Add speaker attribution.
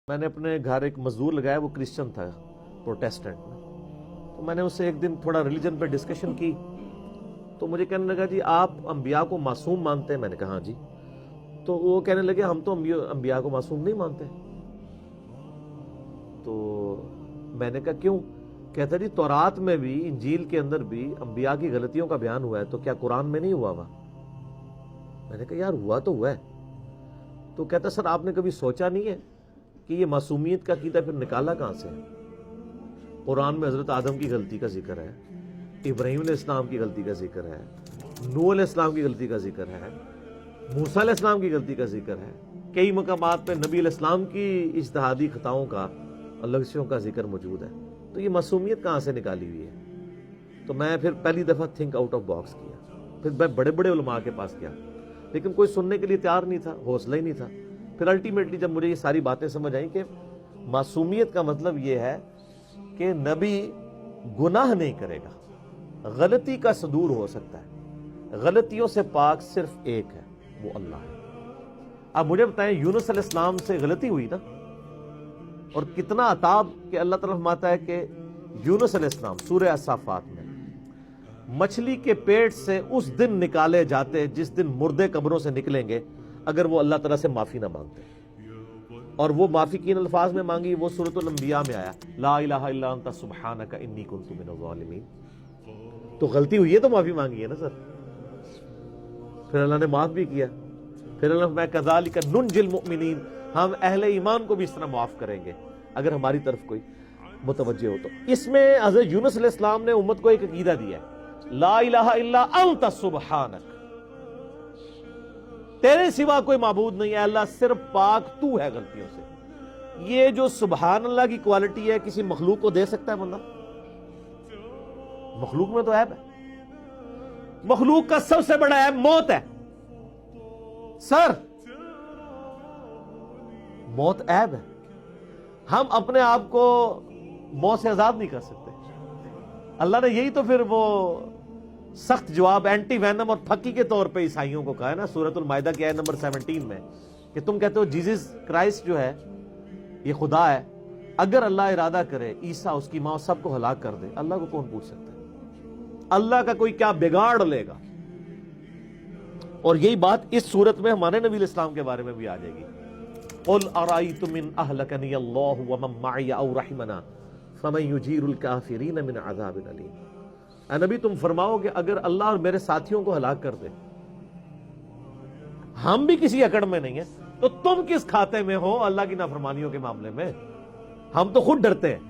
Speaker 1: میں نے اپنے گھر ایک مزدور لگایا، وہ کرسچن تھا، پروٹیسٹنٹ میں. تو میں نے اس سے ایک دن تھوڑا ریلیجن پہ ڈسکشن کی، تو مجھے کہنے لگا جی آپ انبیاء کو معصوم مانتے ہیں؟ میں نے کہا ہاں جی. تو وہ کہنے لگے ہم تو انبیاء کو معصوم نہیں مانتے. تو میں نے کہا کیوں؟ کہتا جی تورات میں بھی، انجیل کے اندر بھی انبیاء کی غلطیوں کا بیان ہوا ہے، تو کیا قرآن میں نہیں ہوا ہوا؟ میں نے کہا یار ہوا تو ہوا ہے. تو کہتا سر آپ نے کبھی سوچا نہیں ہے کہ یہ معصومیت کا عقیدہ پھر نکالا کہاں سے ہے؟ قرآن میں حضرت آدم کی غلطی کا ذکر ہے، ابراہیم علیہ السلام کی غلطی کا ذکر ہے، نوح علیہ السلام کی غلطی کا ذکر ہے، موسیٰ علیہ السلام کی غلطی کا ذکر ہے، کئی مقامات پہ نبی علیہ السلام کی اجتہادی خطاؤں کا اور لغزشوں کا ذکر موجود ہے. تو یہ معصومیت کہاں سے نکالی ہوئی ہے؟ تو میں پھر پہلی دفعہ تھنک آؤٹ آف باکس کیا، پھر میں بڑے بڑے علماء کے پاس گیا، لیکن کوئی سننے کے لیے تیار نہیں تھا، حوصلہ ہی نہیں تھا. پھر الٹیمیٹلی جب مجھے یہ ساری باتیں سمجھ آئیں کہ معصومیت کا مطلب یہ ہے کہ نبی گناہ نہیں کرے گا، غلطی کا صدور ہو سکتا ہے، غلطیوں سے پاک صرف ایک ہے، وہ اللہ ہے. اب مجھے بتائیں یونس علیہ السلام سے غلطی ہوئی نا، اور کتنا عتاب کہ اللہ تعالیٰ فرماتا ہے کہ یونس علیہ السلام سورہ الصافات میں مچھلی کے پیٹ سے اس دن نکالے جاتے جس دن مردے قبروں سے نکلیں گے اگر وہ اللہ تعالیٰ سے معافی نہ مانگتے. اور وہ معافی کن الفاظ میں مانگی؟ وہ سورۃ الانبیاء میں آیا، لا الہ الا انت سبحانک انی کنت من الظالمین. تو غلطی ہوئی ہے تو معافی مانگی ہے نا سر. پھر اللہ نے معاف بھی کیا. پھر اللہ میں کذالک ننجی المؤمنین، ہم اہل ایمان کو بھی اس طرح معاف کریں گے اگر ہماری طرف کوئی متوجہ ہو. تو اس میں حضرت یونس علیہ السلام نے امت کو ایک عقیدہ دیا ہے، لا الہ الا انت سبحانک، تیرے سوا کوئی معبود نہیں ہے اللہ، صرف پاک تو ہے غلطیوں سے. یہ جو سبحان اللہ کی کوالٹی ہے کسی مخلوق کو دے سکتا ہے بندہ؟ مخلوق میں تو عیب ہے. مخلوق کا سب سے بڑا عیب موت ہے سر، موت عیب ہے. ہم اپنے آپ کو موت سے آزاد نہیں کر سکتے. اللہ نے یہی تو پھر وہ سخت جواب اینٹی وینم اور پھکی کے طور پہ عیسائیوں کو کہا ہے نا سورۃ المائدہ کی آیت نمبر 17 میں، کہ تم کہتے ہو جیزس کرائسٹ جو ہے یہ خدا ہے، اگر اللہ ارادہ کرے عیسیٰ اس کی ماں سب کو ہلاک کر دے، اللہ کو کون پوچھ سکتا ہے؟ اللہ کا کوئی کیا بگاڑ لے گا؟ اور یہی بات اس صورت میں ہمارے نبی علیہ السلام کے بارے میں بھی آ جائے گی. قل ارأیتم ان اہلکنی اللہ ومن معی او رحمنا فمن یجیر الکافرین من عذاب علیم. اے نبی تم فرماؤ کہ اگر اللہ اور میرے ساتھیوں کو ہلاک کر دے، ہم بھی کسی اکڑ میں نہیں ہیں، تو تم کس کھاتے میں ہو اللہ کی نافرمانیوں کے معاملے میں؟ ہم تو خود ڈرتے ہیں.